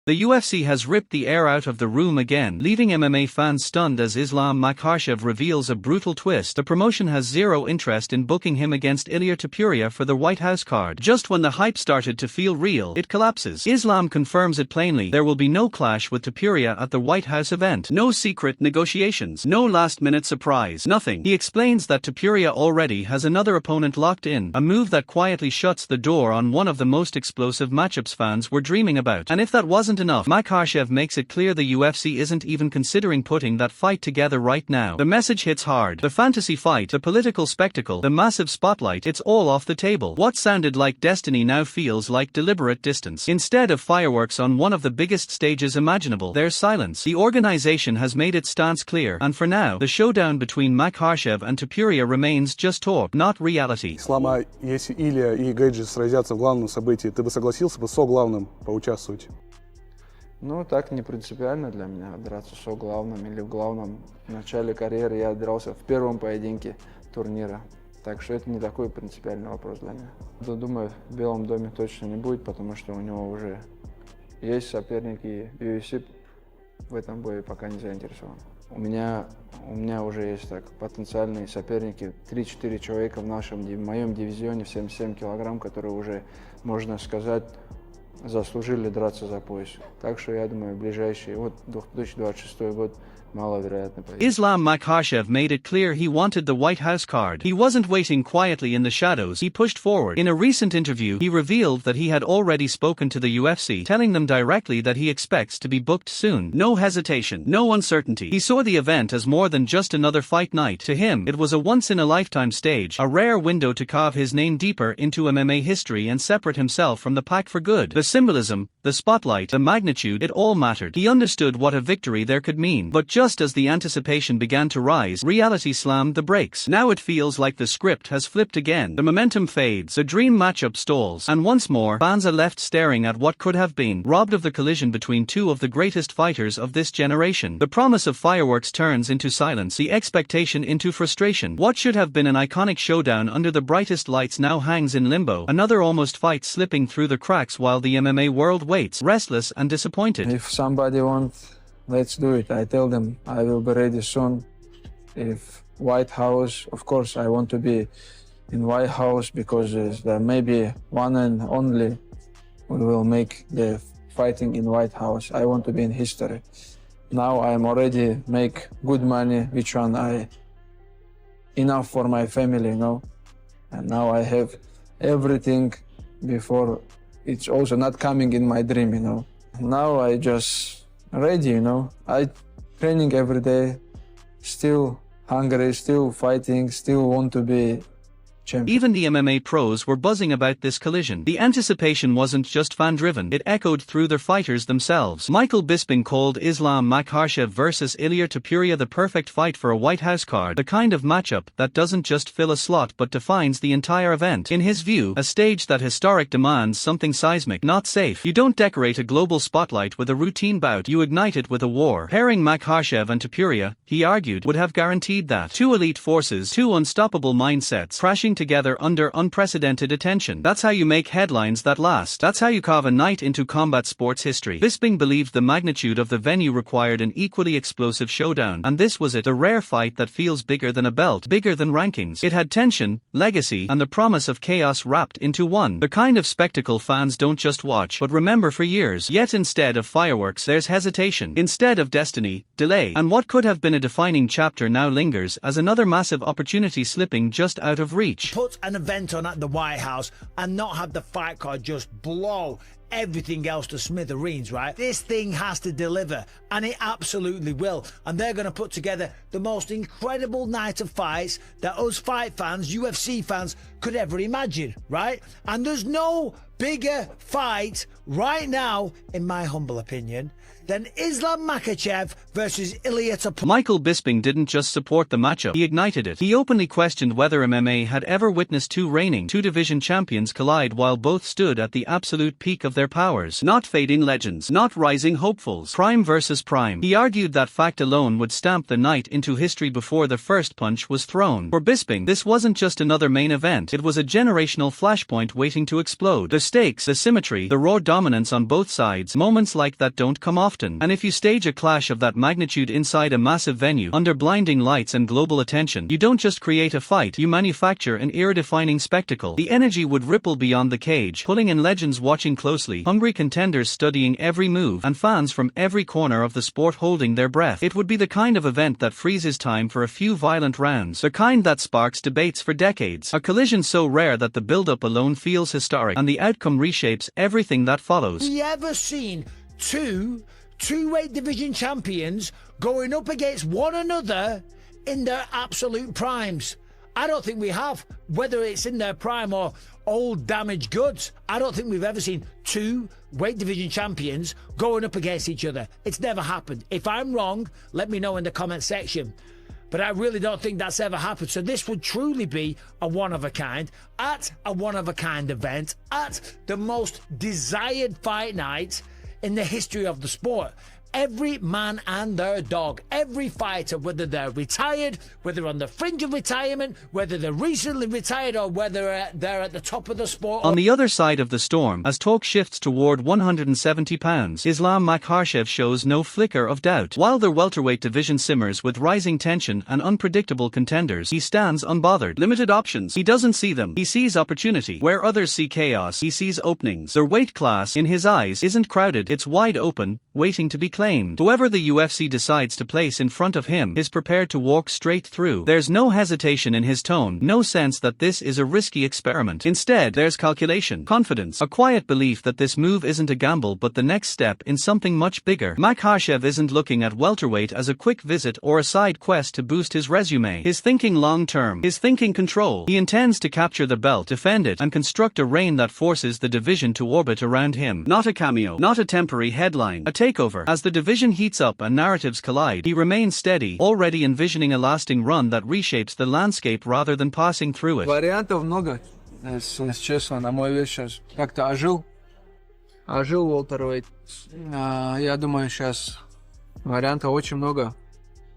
The UFC has ripped the air out of the room again, leaving MMA fans stunned as Islam Makhachev reveals a brutal twist. The promotion has zero interest in booking him against Ilia Topuria for the White House card. Just when the hype started to feel real, it collapses. Islam confirms it plainly. There will be no clash with Topuria at the White House event. No secret negotiations. No last-minute surprise. Nothing. He explains that Topuria already has another opponent locked in, a move that quietly shuts the door on one of the most explosive matchups fans were dreaming about. And if that wasn't enough, Makhachev makes it clear the UFC isn't even considering putting that fight together right now. The message hits hard. The fantasy fight, the political spectacle, the massive spotlight, it's all off the table. What sounded like destiny now feels like deliberate distance. Instead of fireworks on one of the biggest stages imaginable, there's silence. The organization has made its stance clear, and for now, the showdown between Makhachev and Topuria remains just talk, not reality. Слама, если Илья и Гэджи сразятся в главном событии, ты бы согласился бы со главным поучаствовать? Ну, так не принципиально для меня драться со главным или в главном. В начале карьеры я дрался в первом поединке турнира. Так что это не такой принципиальный вопрос для меня. Думаю, в Белом доме точно не будет, потому что у него уже есть соперники. UFC в этом бою пока не заинтересован. У меня уже есть так потенциальные соперники. 3-4 человека в моем дивизионе в 77 килограмм, которые уже, можно сказать, заслужили драться за пояс. Так что я думаю, ближайший, 2026 год, маловероятно. Islam Makhachev made it clear he wanted the White House card. He wasn't waiting quietly in the shadows, he pushed forward. In a recent interview, he revealed that he had already spoken to the UFC, telling them directly that he expects to be booked soon. No hesitation, no uncertainty. He saw the event as more than just another fight night. To him, it was a once-in-a-lifetime stage, a rare window to carve his name deeper into MMA history and separate himself from the pack for good. The symbolism, the spotlight, the magnitude, it all mattered. He understood what a victory there could mean. But just as the anticipation began to rise, reality slammed the brakes. Now it feels like the script has flipped again. The momentum fades, the dream matchup stalls, and once more, fans are left staring at what could have been, robbed of the collision between two of the greatest fighters of this generation. The promise of fireworks turns into silence, the expectation into frustration. What should have been an iconic showdown under the brightest lights now hangs in limbo, another almost fight slipping through the cracks while the MMA world waits, restless and disappointed. If somebody wants, let's do it. I tell them I will be ready soon. If White House, of course I want to be in White House because there may be one and only we will make the fighting in White House. I want to be in history. Now I'm already make good money, which one I enough for my family, you know. And now I have everything before. It's also not coming in my dream, you know. Now I just ready, you know. I training every day, still hungry, still fighting, still want to be champion. Even the MMA pros were buzzing about this collision. The anticipation wasn't just fan-driven, it echoed through their fighters themselves. Michael Bisping called Islam Makhachev versus Ilia Topuria the perfect fight for a White House card, the kind of matchup that doesn't just fill a slot but defines the entire event. In his view, a stage that historic demands something seismic, not safe. You don't decorate a global spotlight with a routine bout, you ignite it with a war. Pairing Makhachev and Topuria, he argued, would have guaranteed that. Two elite forces, two unstoppable mindsets, crashing together under unprecedented attention. That's how you make headlines that last. That's how you carve a night into combat sports history. Bisping believed the magnitude of the venue required an equally explosive showdown, and this was it, a rare fight that feels bigger than a belt, bigger than rankings. It had tension, legacy, and the promise of chaos wrapped into one. The kind of spectacle fans don't just watch, but remember for years. Yet instead of fireworks, there's hesitation. Instead of destiny, delay. And what could have been a defining chapter now lingers as another massive opportunity slipping just out of reach. Put an event on at the White House and not have the fight card just blow everything else to smithereens, right? This thing has to deliver, and it absolutely will. And they're going to put together the most incredible night of fights that us fight fans, UFC fans, could ever imagine, right? And there's no bigger fight right now, in my humble opinion, than Islam Makhachev versus Ilia Topuria. Michael Bisping didn't just support the matchup, he ignited it. He openly questioned whether MMA had ever witnessed two reigning two-division champions collide while both stood at the absolute peak of their powers. Not fading legends, not rising hopefuls. Prime versus prime. He argued that fact alone would stamp the night into history before the first punch was thrown. For Bisping, this wasn't just another main event, it was a generational flashpoint waiting to explode. The stakes, the symmetry, the raw dominance on both sides, moments like that don't come often. And if you stage a clash of that magnitude inside a massive venue, under blinding lights and global attention, you don't just create a fight, you manufacture an era-defining spectacle. The energy would ripple beyond the cage, pulling in legends watching closely, hungry contenders studying every move, and fans from every corner of the sport holding their breath. It would be the kind of event that freezes time for a few violent rounds, the kind that sparks debates for decades. A collision so rare that the build-up alone feels historic, and the outcome reshapes everything that follows. Have you ever seen two weight division champions going up against one another in their absolute primes? I don't think we have. Whether it's in their prime or old damaged goods, I don't think we've ever seen two weight division champions going up against each other. It's never happened. If I'm wrong, let me know in the comment section. But I really don't think that's ever happened. So this would truly be a one-of-a-kind, at a one-of-a-kind event, at the most desired fight night in the history of the sport. Every man and their dog, every fighter, whether they're retired, whether on the fringe of retirement, whether they're recently retired, or whether they're at the top of the sport. On the other side of the storm, as talk shifts toward 170 pounds, Islam Makhachev shows no flicker of doubt. While the welterweight division simmers with rising tension and unpredictable contenders, he stands unbothered. Limited options, he doesn't see them. He sees opportunity. Where others see chaos, he sees openings. The weight class, in his eyes, isn't crowded, it's wide open, waiting to be claimed. Whoever the UFC decides to place in front of him is prepared to walk straight through. There's no hesitation in his tone, no sense that this is a risky experiment. Instead, there's calculation, confidence, a quiet belief that this move isn't a gamble but the next step in something much bigger. Makhachev isn't looking at welterweight as a quick visit or a side quest to boost his resume. He's thinking long-term. He's thinking control. He intends to capture the belt, defend it, and construct a reign that forces the division to orbit around him. Not a cameo, not a temporary headline, a takeover. As the division heats up and narratives collide, he remains steady, already envisioning a lasting run that reshapes the landscape rather than passing through it. Вариантов много, если честно, на мой вес сейчас как-то ожил Welterweight. Я думаю, сейчас вариантов очень много.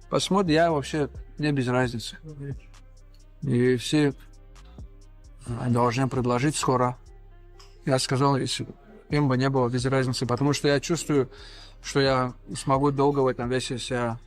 Посмотрим, я вообще, мне без разницы. И все должны предложить скоро. Я сказал, если им бы не было без разницы, потому что я чувствую, что я смогу долго в этом весе себя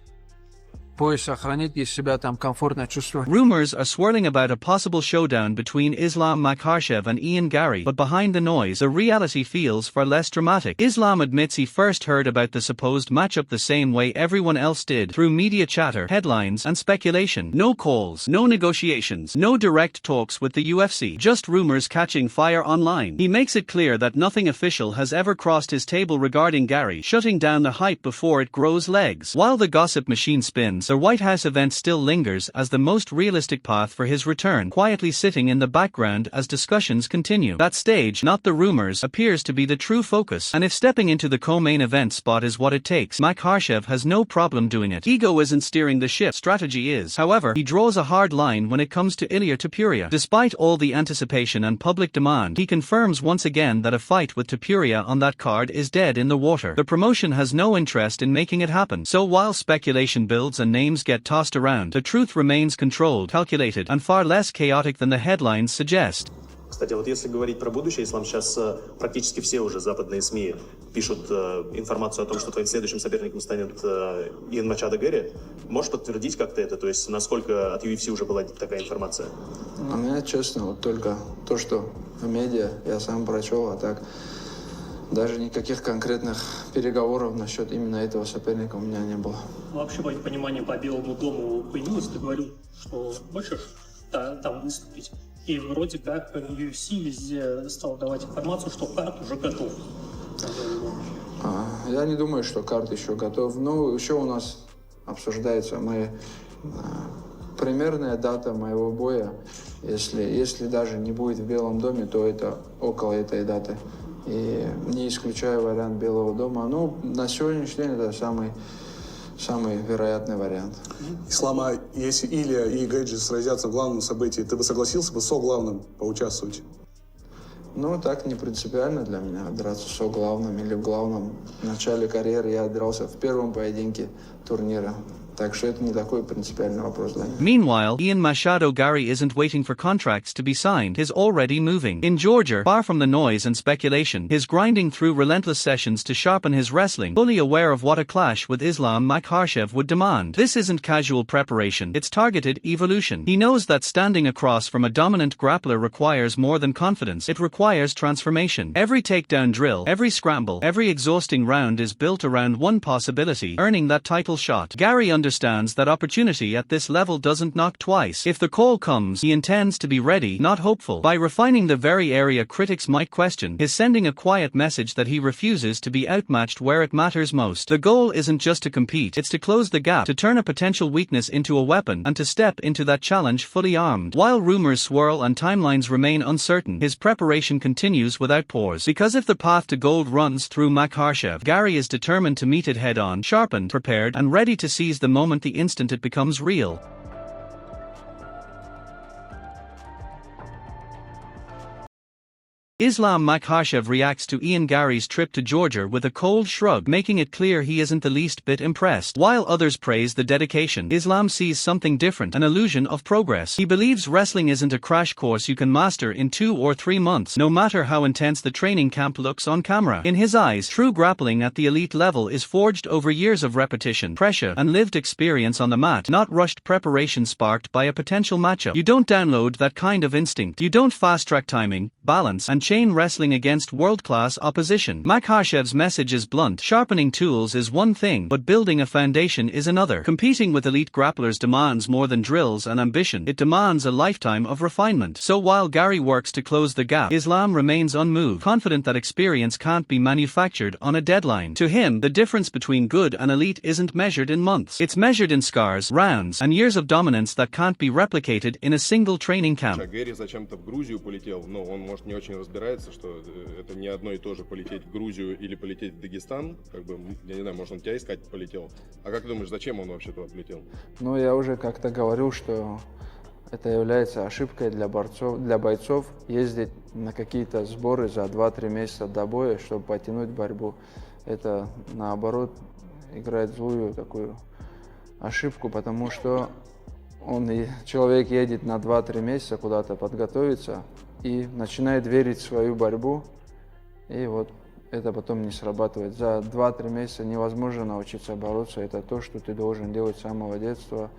пояс сохранить и себя там комфортно чувствовать. Rumors are swirling about a possible showdown between Islam Makhachev and Garry, but behind the noise, the reality feels far less dramatic. Islam admits he first heard about the supposed matchup the same way everyone else did, through media chatter, headlines, and speculation. No calls, no negotiations, no direct talks with the UFC, just rumors catching fire online. He makes it clear that nothing official has ever crossed his table regarding Garry, shutting down the hype before it grows legs. While the gossip machine spins, the White House event still lingers as the most realistic path for his return, quietly sitting in the background as discussions continue. That stage, not the rumors, appears to be the true focus, and if stepping into the co-main event spot is what it takes, Makhachev has no problem doing it. Ego isn't steering the ship, strategy is. However, he draws a hard line when it comes to Ilia Topuria. Despite all the anticipation and public demand, he confirms once again that a fight with Topuria on that card is dead in the water. The promotion has no interest in making it happen. So while speculation builds and names get tossed around, the truth remains controlled, calculated, and far less chaotic than the headlines suggest. Кстати, вот если говорить про будущее, Ислам, сейчас практически все уже западные СМИ пишут информацию о том, что твоим следующим соперником станет Иэн Мачадо Гарри. Можешь подтвердить как-то это? То есть насколько от UFC уже была такая информация? У меня, честно, вот только то, что в медиа я сам прочел, а так даже никаких конкретных переговоров насчет именно этого соперника у меня не было. Вообще, понимание по Белому дому появилось, ты говорил, что хочешь там выступить. И вроде как UFC везде стал давать информацию, что карт уже готов. Я не думаю, что карт еще готов. Ну, еще у нас обсуждается примерная дата моего боя. Если даже не будет в Белом доме, то это около этой даты. И не исключаю вариант Белого дома. Ну, на сегодняшний день это самый вероятный вариант. Ислама, если Илья и Гэджи сразятся в главном событии, ты бы согласился бы со главным поучаствовать? Ну, так не принципиально для меня драться со главным или в главном. В начале карьеры я дрался в первом поединке турнира. Так что это не такой принципиальный вопрос для меня. Meanwhile, Ian Machado Garry isn't waiting for contracts to be signed, he's already moving. In Georgia, far from the noise and speculation, he's grinding through relentless sessions to sharpen his wrestling, fully aware of what a clash with Islam Makhachev would demand. This isn't casual preparation, it's targeted evolution. He knows that standing across from a dominant grappler requires more than confidence, it requires transformation. Every takedown drill, every scramble, every exhausting round is built around one possibility, earning that title shot. Garry understands that opportunity at this level doesn't knock twice. If the call comes, he intends to be ready, not hopeful. By refining the very area critics might question, he's sending a quiet message that he refuses to be outmatched where it matters most. The goal isn't just to compete, it's to close the gap, to turn a potential weakness into a weapon, and to step into that challenge fully armed. While rumors swirl and timelines remain uncertain, his preparation continues without pause. Because if the path to gold runs through Makhachev, Garry is determined to meet it head-on, sharpened, prepared, and ready to seize the moment the instant it becomes real. Islam Makhachev reacts to Ian Garry's trip to Georgia with a cold shrug, making it clear he isn't the least bit impressed. While others praise the dedication, Islam sees something different, an illusion of progress. He believes wrestling isn't a crash course you can master in 2 or 3 months, no matter how intense the training camp looks on camera. In his eyes, true grappling at the elite level is forged over years of repetition, pressure, and lived experience on the mat, not rushed preparation sparked by a potential matchup. You don't download that kind of instinct. You don't fast-track timing, balance, and chain wrestling against world-class opposition. Makhachev's message is blunt. Sharpening tools is one thing, but building a foundation is another. Competing with elite grapplers demands more than drills and ambition. It demands a lifetime of refinement. So while Garry works to close the gap, Islam remains unmoved, confident that experience can't be manufactured on a deadline. To him, the difference between good and elite isn't measured in months. It's measured in scars, rounds, and years of dominance that can't be replicated in a single training camp. Гэри зачем-то в Грузию полетел, но он, может, не очень разбирается, что это не одно и то же полететь в Грузию или полететь в Дагестан. Как бы, я не знаю, может, он тебя искать полетел. А как ты думаешь, зачем он вообще туда полетел? Ну, я уже как-то говорил, что это является ошибкой для бойцов ездить на какие-то сборы за 2-3 месяца до боя, чтобы потянуть борьбу. Это, наоборот, играет злую такую ошибку, потому что человек едет на 2-3 месяца куда-то подготовиться и начинает верить в свою борьбу, и вот это потом не срабатывает. За 2-3 месяца невозможно научиться бороться, это то, что ты должен делать с самого детства,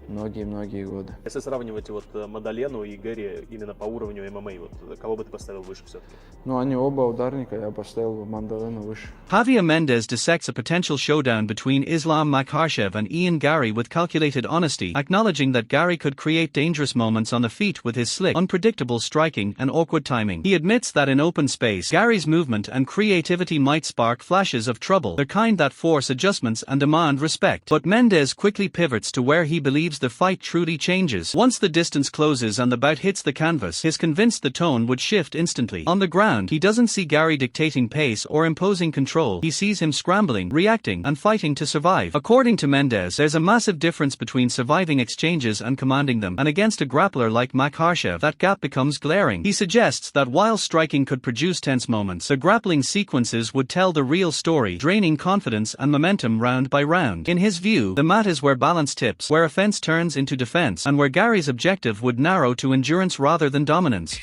многие-многие годы. Если сравнивать вот Мадалену и Гэри именно по уровню ММА, вот кого бы ты поставил выше все-таки? Ну, они оба ударника, я поставил Мадалену выше. Javier Hernandez dissects a potential showdown between Islam Makhachev and Ian Garry with calculated honesty, acknowledging that Garry could create dangerous moments on the feet with his slick, unpredictable striking and awkward timing. He admits that in open space, Garry's movement and creativity might spark flashes of trouble, the kind that force adjustments and demand respect. But Mendez quickly pivots to where he believes the fight truly changes. Once the distance closes and the bout hits the canvas, he's convinced the tone would shift instantly. On the ground, he doesn't see Garry dictating pace or imposing control. He sees him scrambling, reacting, and fighting to survive. According to Mendez, there's a massive difference between surviving exchanges and commanding them, and against a grappler like Makhachev, that gap becomes glaring. He suggests that while striking could produce tense moments, the grappling sequences would tell the real story, draining confidence and momentum round by round. In his view, the mat is where balance tips, where offense turns into defense, and where Garry's objective would narrow to endurance rather than dominance.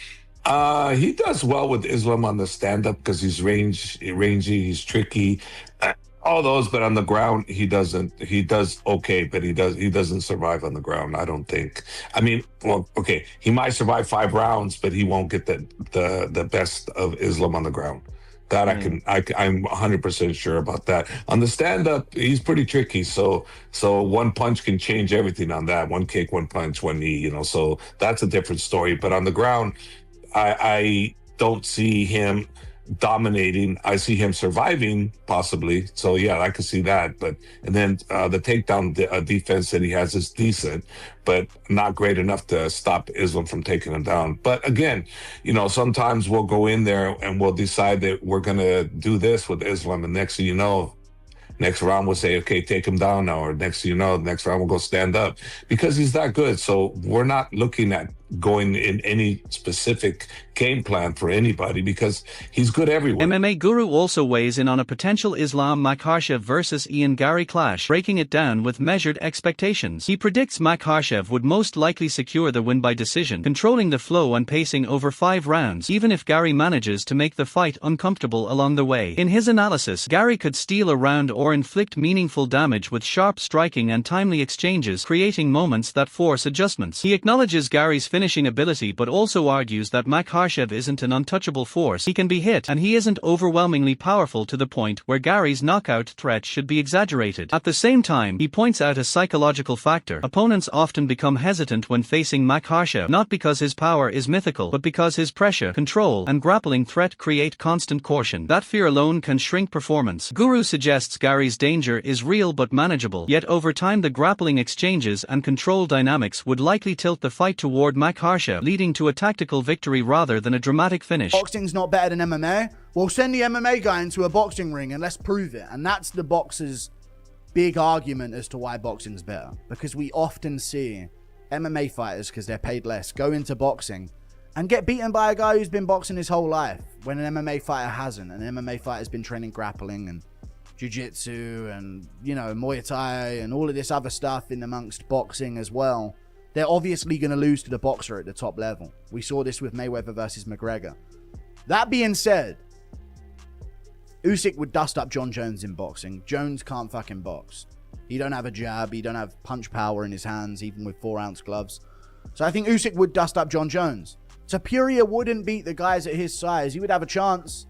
He does well with Islam on the stand-up because he's rangy, he's tricky, all those. But on the ground, he doesn't. He does okay, but he doesn't survive on the ground. I don't think. I mean, well, okay, he might survive 5 rounds, but he won't get the best of Islam on the ground. That I'm 100% sure about that. On the stand-up, he's pretty tricky. So one punch can change everything on that. One kick, one punch, one knee. You know, so that's a different story. But on the ground, I don't see him dominating. I see him surviving, possibly. So yeah, I could see that. But and then the takedown defense that he has is decent, but not great enough to stop Islam from taking him down. But again, you know, sometimes we'll go in there and we'll decide that we're gonna do this with Islam, and next thing you know, next round we'll say, okay, take him down now, or next thing you know, next round we'll go stand up, because he's that good. So we're not looking at going in any specific game plan for anybody, because he's good everywhere. MMA Guru also weighs in on a potential Islam Makhachev versus Ian Garry clash, breaking it down with measured expectations. He predicts Makhachev would most likely secure the win by decision, controlling the flow and pacing over 5 rounds, even if Garry manages to make the fight uncomfortable along the way. In his analysis, Garry could steal a round or inflict meaningful damage with sharp striking and timely exchanges, creating moments that force adjustments. He acknowledges Garry's finishing ability but also argues that Makhachev isn't an untouchable force. He can be hit, and he isn't overwhelmingly powerful to the point where Garry's knockout threat should be exaggerated. At the same time, he points out a psychological factor. Opponents often become hesitant when facing Makhachev, not because his power is mythical, but because his pressure, control, and grappling threat create constant caution. That fear alone can shrink performance. Guru suggests Garry's danger is real but manageable, yet over time the grappling exchanges and control dynamics would likely tilt the fight toward Makhachev, leading to a tactical victory rather than a dramatic finish. Boxing's not better than MMA? Well, send the MMA guy into a boxing ring and let's prove it. And that's the boxer's big argument as to why boxing's better. Because we often see MMA fighters, because they're paid less, go into boxing and get beaten by a guy who's been boxing his whole life, when an MMA fighter hasn't. An MMA fighter's been training grappling and jiu-jitsu and, you know, Muay Thai and all of this other stuff in amongst boxing as well. They're obviously going to lose to the boxer at the top level. We saw this with Mayweather versus McGregor. That being said, Usyk would dust up John Jones in boxing. Jones can't fucking box. He don't have a jab. He don't have punch power in his hands, even with 4-ounce gloves. So I think Usyk would dust up John Jones. Topuria wouldn't beat the guys at his size. He would have a chance.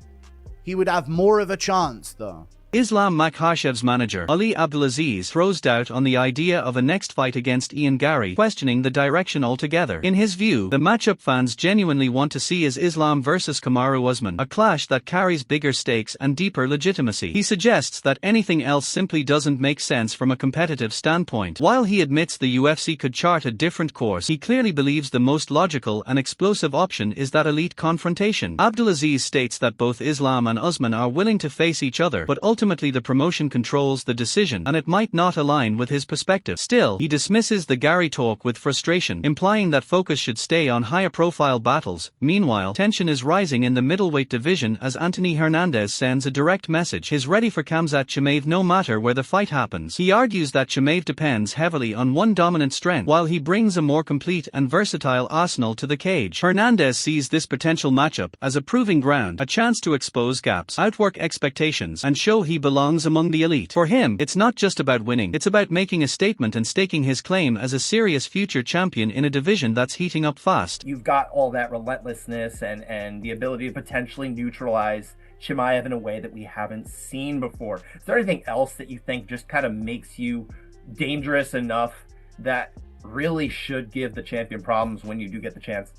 He would have more of a chance, though. Islam Makhachev's manager, Ali Abdulaziz, throws doubt on the idea of a next fight against Ian Garry, questioning the direction altogether. In his view, the matchup fans genuinely want to see is Islam versus Kamaru Usman, a clash that carries bigger stakes and deeper legitimacy. He suggests that anything else simply doesn't make sense from a competitive standpoint. While he admits the UFC could chart a different course, he clearly believes the most logical and explosive option is that elite confrontation. Abdulaziz states that both Islam and Usman are willing to face each other, but ultimately the promotion controls the decision, and it might not align with his perspective. Still, he dismisses the Garry talk with frustration, implying that focus should stay on higher-profile battles. Meanwhile, tension is rising in the middleweight division as Anthony Hernandez sends a direct message. He's ready for Khamzat Chimaev no matter where the fight happens. He argues that Chimaev depends heavily on one dominant strength, while he brings a more complete and versatile arsenal to the cage. Hernandez sees this potential matchup as a proving ground, a chance to expose gaps, outwork expectations, and show he belongs among the elite. For him, it's not just about winning, it's about making a statement and staking his claim as a serious future champion in a division that's heating up fast. You've got all that relentlessness and the ability to potentially neutralize Chimaev in a way that we haven't seen before. Is there anything else that you think just kind of makes you dangerous enough that really should give the champion problems when you do get the chance?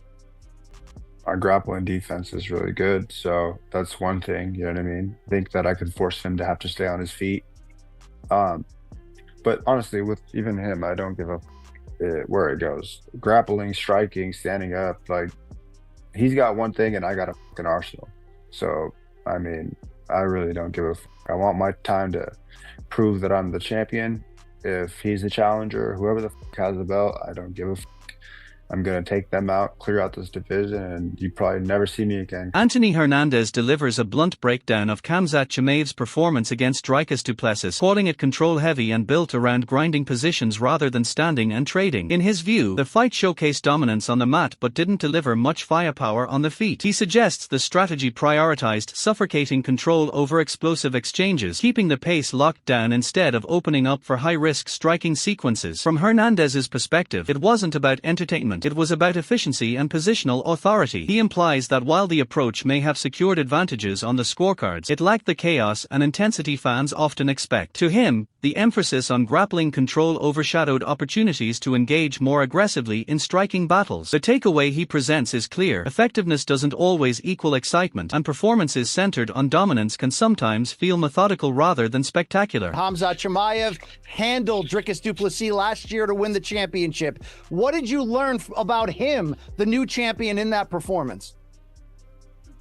Our grappling defense is really good, so that's one thing, you know what I mean? I think that I could force him to have to stay on his feet. But honestly, with even him, I don't give up where it goes. Grappling, striking, standing up, like, he's got one thing and I got a fucking arsenal. So, I mean, I really don't give a fuck. I want my time to prove that I'm the champion. If he's the challenger, whoever the fuck has the belt, I don't give a fuck. I'm going to take them out, clear out this division, and you probably never see me again. Anthony Hernandez delivers a blunt breakdown of Khamzat Chimaev's performance against Dricus du Plessis, calling it control-heavy and built around grinding positions rather than standing and trading. In his view, the fight showcased dominance on the mat but didn't deliver much firepower on the feet. He suggests the strategy prioritized suffocating control over explosive exchanges, keeping the pace locked down instead of opening up for high-risk striking sequences. From Hernandez's perspective, it wasn't about entertainment. talent, it was about efficiency and positional authority. He implies that while the approach may have secured advantages on the scorecards, it lacked the chaos and intensity fans often expect. To him, the emphasis on grappling control overshadowed opportunities to engage more aggressively in striking battles. The takeaway he presents is clear: effectiveness doesn't always equal excitement, and performances centered on dominance can sometimes feel methodical rather than spectacular. Khamzat Chimaev handled Dricus du Plessis last year to win the championship. What did you learn about him, the new champion, in that performance?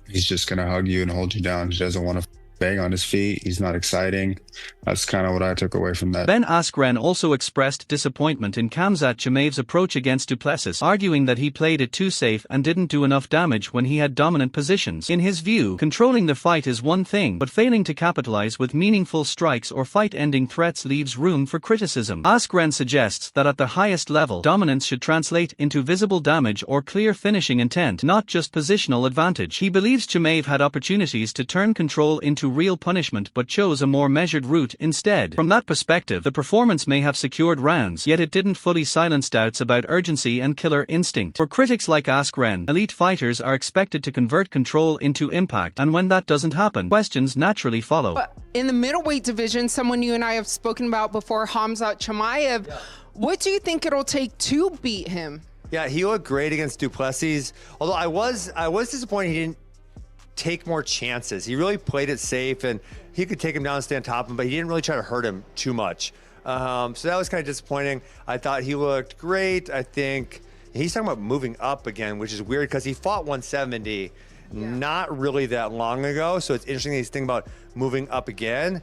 He's just going to hug you and hold you down. He doesn't want to bang on his feet. He's not exciting. That's kind of what I took away from that. Ben Askren also expressed disappointment in Khamzat Chimaev's approach against du Plessis, arguing that he played it too safe and didn't do enough damage when he had dominant positions. In his view, controlling the fight is one thing, but failing to capitalize with meaningful strikes or fight-ending threats leaves room for criticism. Askren suggests that at the highest level, dominance should translate into visible damage or clear finishing intent, not just positional advantage. He believes Chimaev had opportunities to turn control into real punishment but chose a more measured route instead. From that perspective, the performance may have secured rounds, yet it didn't fully silence doubts about urgency and killer instinct. For critics like Askren, elite fighters are expected to convert control into impact, and when that doesn't happen, questions naturally follow. In the middleweight division, someone you and I have spoken about before, Khamzat Chimaev, what do you think it'll take to beat him? Yeah, he looked great against du Plessis, although I was disappointed he didn't take more chances. He really played it safe, and he could take him down and stay on top of him, but he didn't really try to hurt him too much. So that was kind of disappointing. I thought he looked great. I think he's talking about moving up again, which is weird because he fought 170 not really that long ago. So it's interesting that he's thinking about moving up again.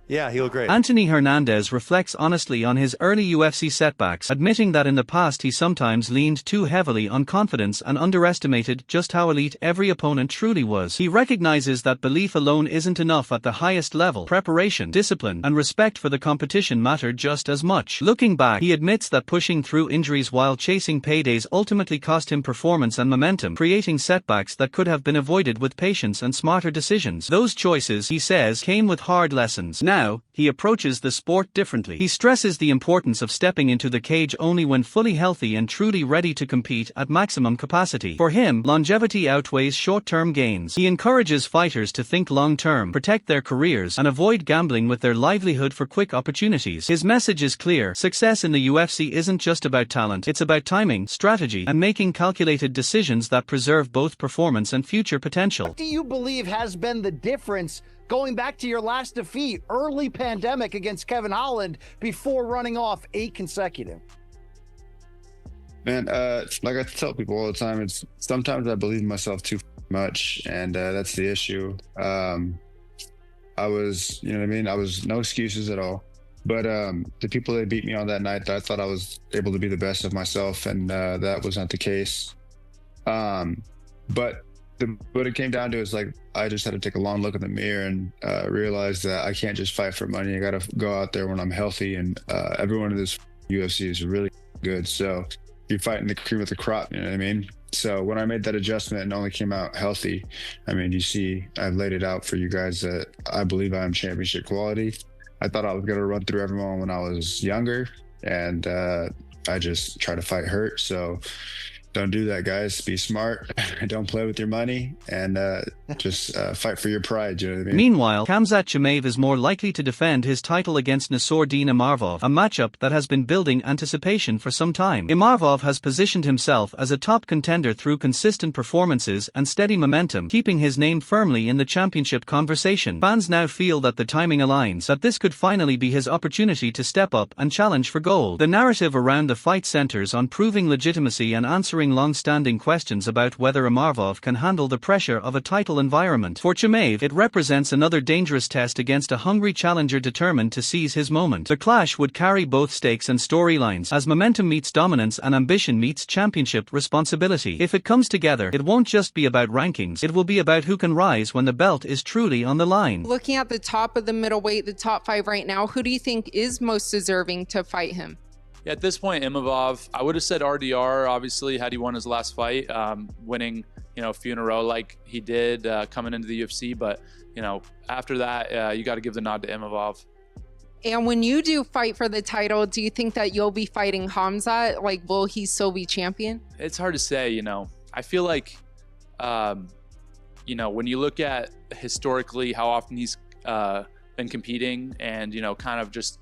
Yeah, he looked great. Anthony Hernandez reflects honestly on his early UFC setbacks, admitting that in the past he sometimes leaned too heavily on confidence and underestimated just how elite every opponent truly was. He recognizes that belief alone isn't enough at the highest level. Preparation, discipline, and respect for the competition matter just as much. Looking back, he admits that pushing through injuries while chasing paydays ultimately cost him performance and momentum, creating setbacks that could have been avoided with patience and smarter decisions. Those choices, he says, came with hard lessons. Now, he approaches the sport differently. He stresses the importance of stepping into the cage only when fully healthy and truly ready to compete at maximum capacity. For him, longevity outweighs short-term gains. He encourages fighters to think long-term, protect their careers, and avoid gambling with their livelihood for quick opportunities. His message is clear: success in the UFC isn't just about talent, it's about timing, strategy, and making calculated decisions that preserve both performance and future potential. What do you believe has been the difference going back to your last defeat, early pandemic against Kevin Holland, before running off 8 consecutive? Man, like I tell people all the time, it's sometimes I believe in myself too much, and that's the issue. I was, you know what I mean? I was no excuses at all. But the people that beat me on that night, I thought I was able to be the best of myself, and that was not the case. But what it came down to is, like, I just had to take a long look in the mirror and realize that I can't just fight for money. I got to go out there when I'm healthy, and everyone in this UFC is really good. So you're fighting the cream of the crop, you know what I mean? So when I made that adjustment and only came out healthy, I mean, you see, I've laid it out for you guys that I believe I am championship quality. I thought I was going to run through everyone when I was younger, and I just try to fight hurt. So don't do that, guys. Be smart. Don't play with your money, and just fight for your pride. You know what I mean? Meanwhile, Khamzat Chimaev is more likely to defend his title against Nassourdine Imavov, a matchup that has been building anticipation for some time. Imavov has positioned himself as a top contender through consistent performances and steady momentum, keeping his name firmly in the championship conversation. Fans now feel that the timing aligns, that this could finally be his opportunity to step up and challenge for gold. The narrative around the fight centers on proving legitimacy and answering long-standing questions about whether Imavov can handle the pressure of a title environment. For Chimaev, it represents another dangerous test against a hungry challenger determined to seize his moment. The clash would carry both stakes and storylines, as momentum meets dominance and ambition meets championship responsibility. If it comes together, it won't just be about rankings, it will be about who can rise when the belt is truly on the line. Looking at the top of the middleweight, the top 5 right now, who do you think is most deserving to fight him? Yeah, at this point, Imavov, I would have said RDR, obviously, had he won his last fight, winning, a few in a row like he did coming into the UFC. But, after that, you got to give the nod to Imavov. And when you do fight for the title, do you think that you'll be fighting Hamza? Like, will he still be champion? It's hard to say, you know. I feel like, you know, when you look at historically how often he's been competing and, you know, kind of just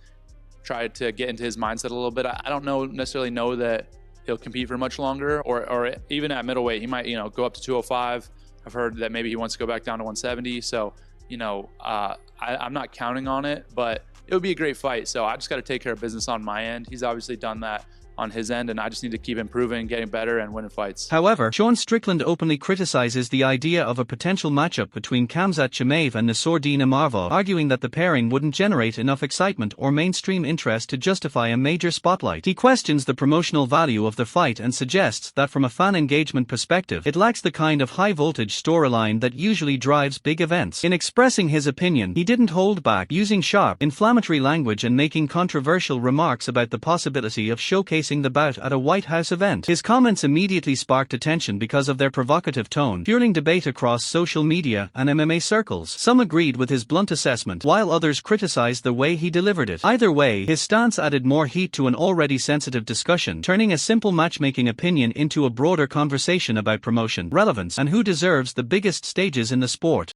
tried to get into his mindset a little bit, I don't necessarily know that he'll compete for much longer, or even at middleweight, he might, you know, go up to 205. I've heard that maybe he wants to go back down to 170. So, you know, I'm not counting on it, but it would be a great fight. So I just got to take care of business on my end. He's obviously done that on his end, and I just need to keep improving, getting better, and winning fights. However, Sean Strickland openly criticizes the idea of a potential matchup between Khamzat Chimaev and Nassourdine Imavov, arguing that the pairing wouldn't generate enough excitement or mainstream interest to justify a major spotlight. He questions the promotional value of the fight and suggests that from a fan engagement perspective, it lacks the kind of high-voltage storyline that usually drives big events. In expressing his opinion, he didn't hold back, using sharp, inflammatory language and making controversial remarks about the possibility of showcasing the bout at a White House event. His comments immediately sparked attention because of their provocative tone, fueling debate across social media and MMA circles. Some agreed with his blunt assessment, while others criticized the way he delivered it. Either way, his stance added more heat to an already sensitive discussion, turning a simple matchmaking opinion into a broader conversation about promotion, relevance, and who deserves the biggest stages in the sport.